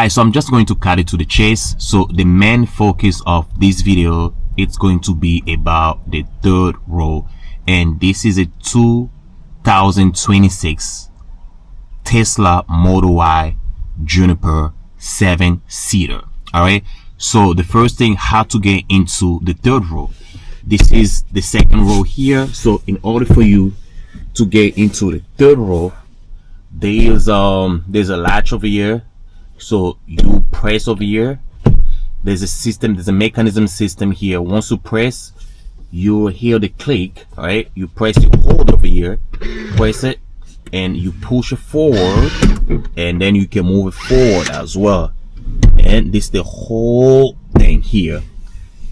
Alright, so I'm just going to cut it to the chase. So the main focus of this video, it's going to be about the third row, and this is a 2026 Tesla Model Y Juniper 7-seater. All right, so the first thing, how to get into the third row. This is the second row here. So in order for you to get into the third row, there's a latch over here. So you press over here. There's a system, there's a mechanism system here. Once you press, you hear the click. All right, you press, you hold over here, press it, and you push it forward, and then you can move it forward as well. And this is the whole thing here.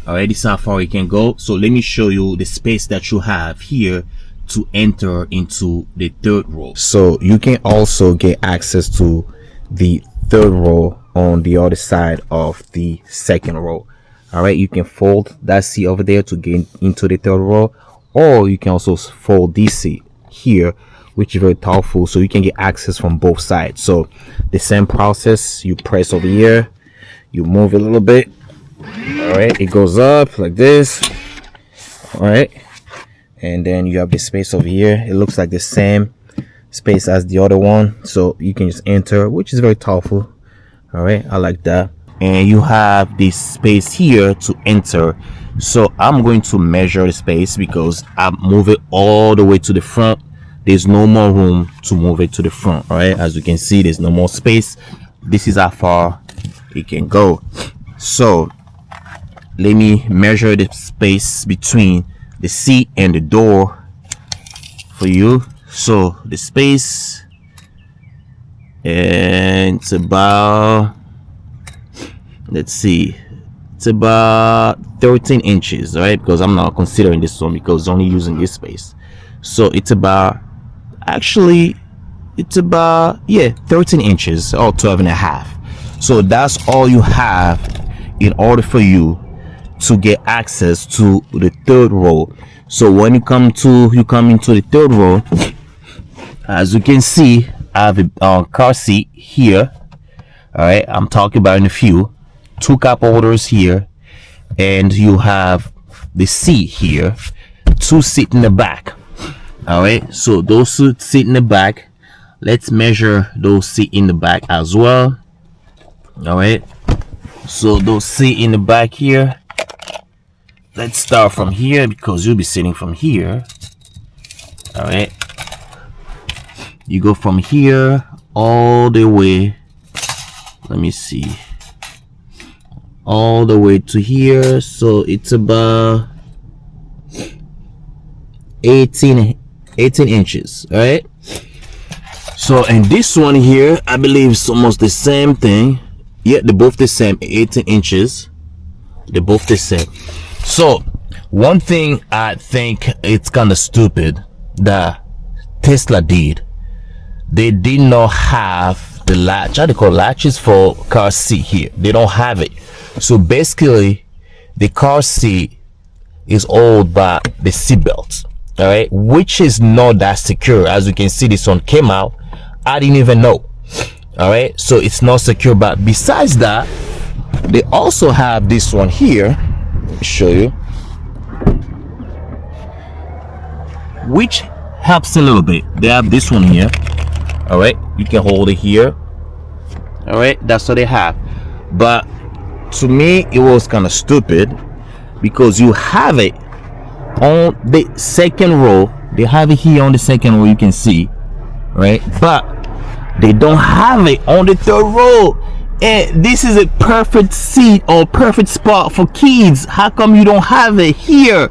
All right, this is how far you can go. So let me show you the space that you have here to enter into the third row. So you can also get access to the third row on the other side of the second row. All right, you can fold that seat over there to get into the third row, or you can also fold this seat here, which is very powerful, so you can get access from both sides. So the same process, you press over here, you move it a little bit. All right, it goes up like this. All right, and then you have the space over here. It looks like the same space as the other one, so you can just enter, which is very powerful. All right, I like that. And you have this space here to enter. So I'm going to measure the space because I move it all the way to the front. There's no more room to move it to the front. All right, as you can see, there's no more space. This is how far it can go. So let me measure the space between the seat and the door for you. So the space, and it's about, let's see, it's about 13 inches. All right, because I'm not considering this one because I'm only using this space. So it's about, actually it's about, yeah, 13 inches or 12 and a half. So that's all you have in order for you to get access to the third row. So when you come into the third row, as you can see, I have a car seat here. All right, I'm talking about in a few, 2 cup holders here, and you have the seat here, 2 seats in the back. All right, so those 2 sit in the back. Let's measure those seats in the back as well. All right, so those seats in the back here, let's start from here because you'll be sitting from here. All right, you go from here all the way, let me see, all the way to here. So it's about 18 inches. All right, so and this one here, I believe it's almost the same thing. Yeah, they're both the same, 18 inches. They're both the same. So one thing I think it's kind of stupid that Tesla did, they did not have the latch. How they call latches for car seat here? They don't have it. So basically the car seat is held by the seat belt. All right, which is not that secure. As you can see, this one came out, I didn't even know. All right, so it's not secure. But besides that, they also have this one here. Let me show you, which helps a little bit. They have this one here. All right, you can hold it here. All right, that's what they have. But to me, it was kind of stupid because you have it on the second row. They have it here on the second row, you can see, right? But they don't have it on the third row. And this is a perfect seat or perfect spot for kids. How come you don't have it here?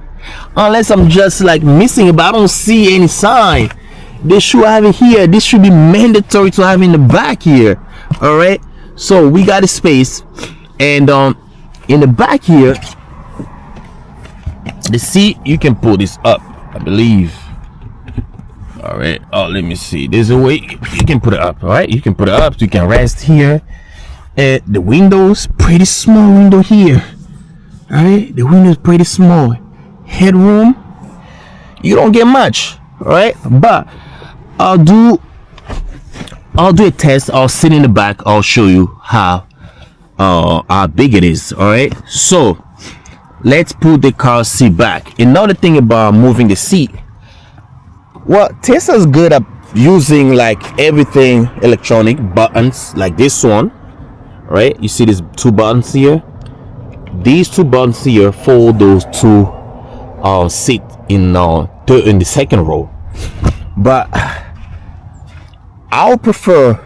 Unless I'm just like missing it, but I don't see any sign. They should have it here. This should be mandatory to have in the back here. All right, so we got a space, and in the back here, the seat, you can pull this up, I believe. All right, oh, let me see, there's a way you can put it up. All right, you can put it up, you can rest here. And the window's pretty small window here. All right, the window is pretty small. Headroom, you don't get much. All right, but I'll do a test. I'll sit in the back, I'll show you how how big it is. All right, so let's put the car seat back. Another thing about moving the seat, well, Tesla's good at using like everything electronic buttons, like this one, right? You see these two buttons here. These two buttons here fold those two seat in the second row. But I would prefer,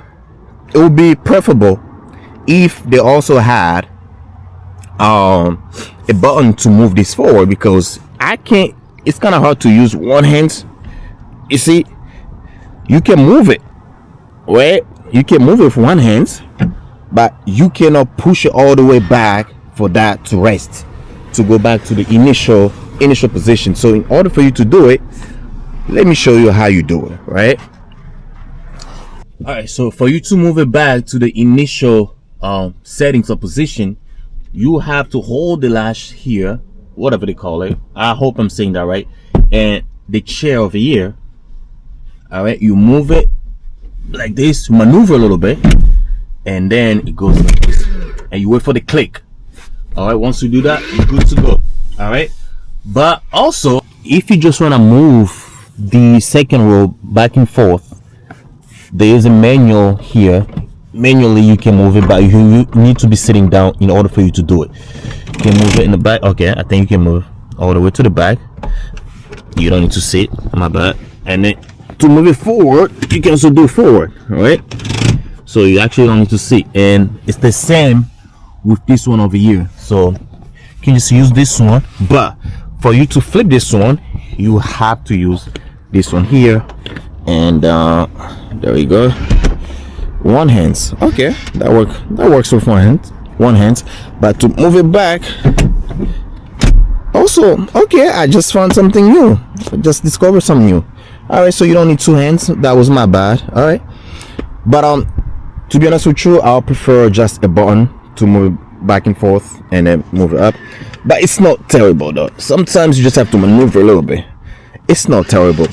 it would be preferable if they also had a button to move this forward, because I can't, it's kind of hard to use one hand. You see, you can move it, right? You can move it with one hand, but you cannot push it all the way back for that to rest, to go back to the initial position. So in order for you to do it, let me show you how you do it, right? All right, so for you to move it back to the initial settings or position, you have to hold the latch here, whatever they call it. I hope I'm saying that right. And the chair over here, all right, you move it like this, maneuver a little bit, and then it goes like this, and you wait for the click. All right, once you do that, you're good to go. All right, but also if you just want to move the second row back and forth, there is a manual here. Manually you can move it, but you need to be sitting down in order for you to do it. You can move it in the back. Okay, I think you can move all the way to the back. You don't need to sit, my bad. And then to move it forward, you can also do forward. All right, so you actually don't need to sit. And it's the same with this one over here. So you can just use this one, but for you to flip this one, you have to use this one here. And there we go, one hand. Okay, that works with one hand. But to move it back also, okay, I just found something new. I just discovered something new. All right, so you don't need two hands. That was my bad. All right, but to be honest with you, I'll prefer just a button to move it back and forth and then move it up. But it's not terrible though. Sometimes you just have to maneuver a little bit. It's not terrible.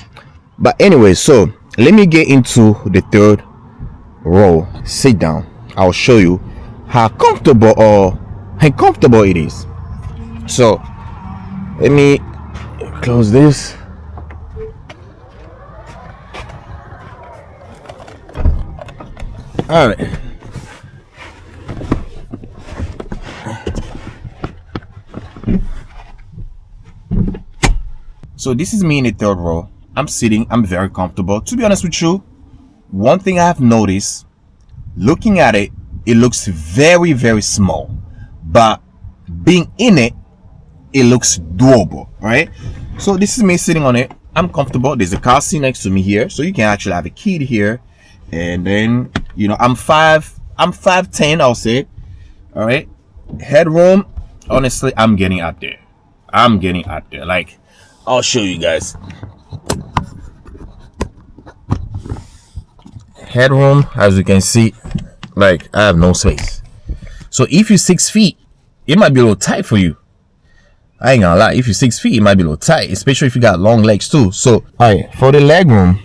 But anyway, so let me get into the third row. Sit down. I'll show you how comfortable or uncomfortable it is. So let me close this. All right. So this is me in the third row. I'm sitting, I'm very comfortable. To be honest with you, one thing I have noticed, looking at it, it looks very, very small. But being in it, it looks doable, right? So this is me sitting on it. I'm comfortable. There's a car seat next to me here. So you can actually have a kid here. And then, you know, I'm 5'10", I'll say. All right. Headroom, honestly, I'm getting out there. Like, I'll show you guys. Headroom, as you can see, like, I have no space. So if you're 6 feet, it might be a little tight for you. I ain't gonna lie. If you're 6 feet, it might be a little tight, especially if you got long legs too. So, all right, for the leg room.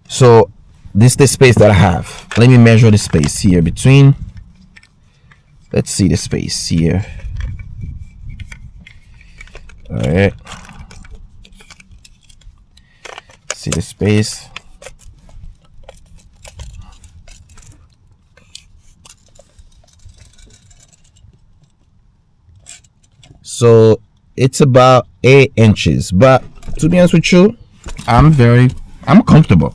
So this is the space that I have. Let me measure the space here between. Let's see the space here. All right. See the space. So it's about 8 inches, but to be honest with you, I'm comfortable.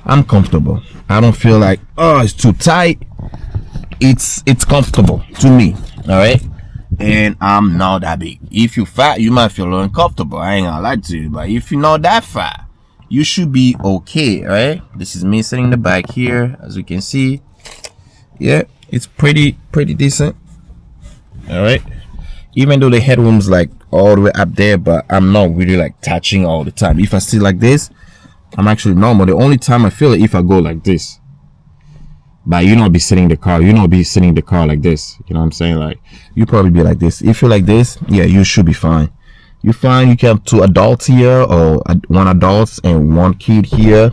I don't feel like, oh, it's too tight. It's comfortable to me. All right. And I'm not that big. If you're fat, you might feel a little uncomfortable. I ain't gonna lie to you, but if you're not that fat, you should be okay. Right. This is me sitting in the back here, as you can see. Yeah, it's pretty decent. All right. Even though the headroom's like all the way up there, but I'm not really like touching all the time. If I sit like this, I'm actually normal. The only time I feel it if I go like this. But you not be sitting in the car. You not be sitting in the car like this. You know what I'm saying? Like, you probably be like this. If you're like this, yeah, you should be fine. You're fine. You can have 2 adults here, or 1 adult and 1 kid here.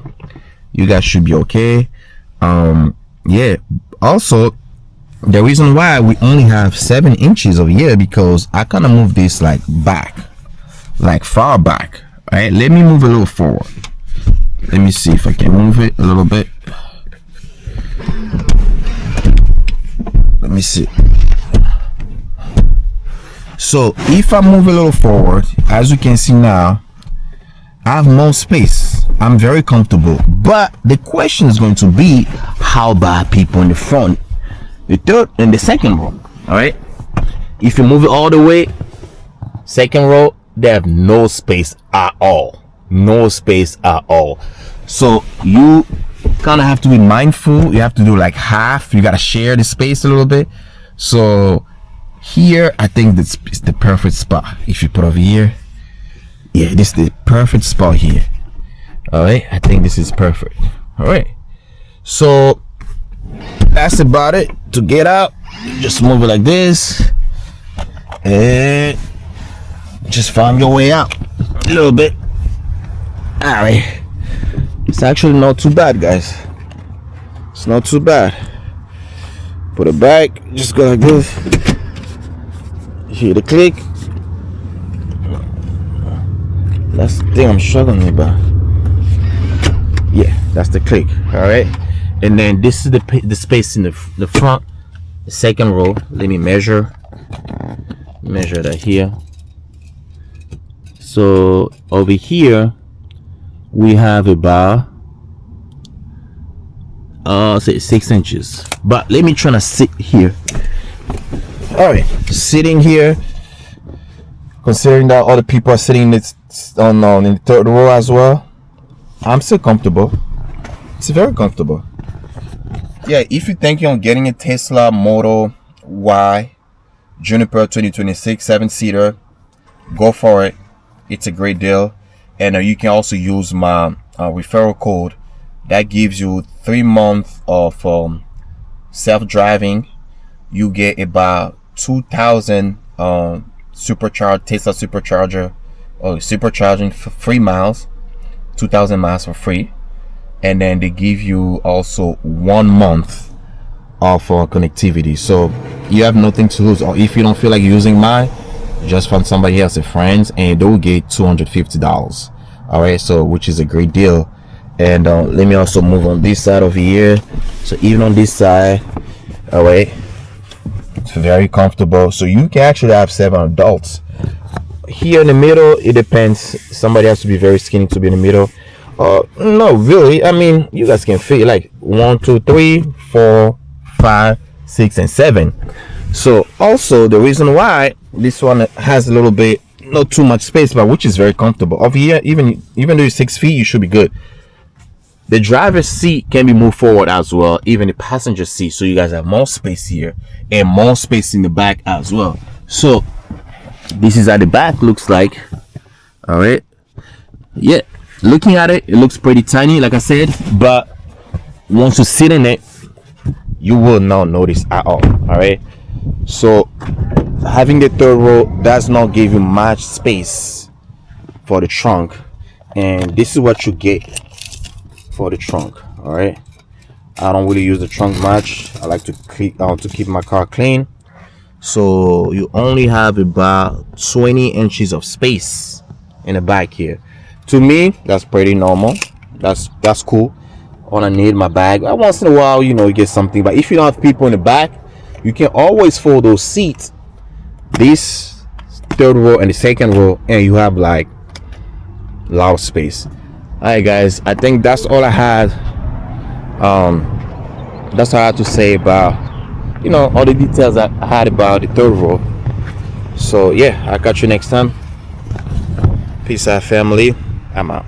You guys should be okay. Yeah. Also, The reason why we only have 7 inches over here, because I kind of move this like back, like far back. Right, let me move a little forward. Let me see if I can move it a little bit. Let me see. So if I move a little forward, as you can see now, I have more space. I'm very comfortable. But the question is going to be, how about people in the front, the third and the second row? All right, if you move it all the way, second row, they have no space at all. No space at all. So you kind of have to be mindful. You have to do like half. You got to share the space a little bit. So here, I think this is the perfect spot. If you put over here, yeah, this is the perfect spot here. All right, I think this is perfect. All right, so that's about it. To get out, just move it like this and just find your way out a little bit. All right, it's actually not too bad, guys. It's not too bad. Put it back, just go like this. Hear the click. That's the thing I'm struggling about. Yeah, that's the click. All right, and then this is the space in the front, the second row. Let me measure that here. So over here we have about say 6 inches, but let me try to sit here. All right, sitting here, considering that other people are sitting in the third row as well, I'm still comfortable. It's very comfortable. Yeah, if you're thinking on getting a Tesla Model Y Juniper 2026 7-seater, go for it. It's a great deal. And you can also use my referral code that gives you 3 months of self-driving. You get about 2,000 supercharged Tesla supercharger or supercharging for free miles, 2,000 miles for free. And then they give you also 1 month of connectivity. So you have nothing to lose. Or if you don't feel like using mine, just find somebody else, a friend, and they'll get $250. All right, so which is a great deal. And let me also move on this side over here. So even on this side, all right, it's very comfortable. So you can actually have 7 adults. Here in the middle, it depends. Somebody has to be very skinny to be in the middle. No, really. I mean, you guys can fit like 1, 2, 3, 4, 5, 6, and 7. So also the reason why this one has a little bit, not too much space, but which is very comfortable. Over here, even though you're 6 feet, you should be good. The driver's seat can be moved forward as well, even the passenger seat. So you guys have more space here and more space in the back as well. So this is how the back looks like. All right, yeah, looking at it, it looks pretty tiny, like I said, but once you sit in it, you will not notice at all. All right, so having the third row does not give you much space for the trunk, and this is what you get for the trunk. All right, I don't really use the trunk much. I like to keep my car clean. So you only have about 20 inches of space in the back here. To me, that's pretty normal. That's cool. When I need my bag, once in a while, you know, you get something. But if you don't have people in the back, you can always fold those seats, this third row and the second row, and you have like a lot of space. All right, guys, I think that's all I had. That's all I had to say about, you know, all the details I had about the third row. So yeah, I'll catch you next time. Peace out, family. I'm out.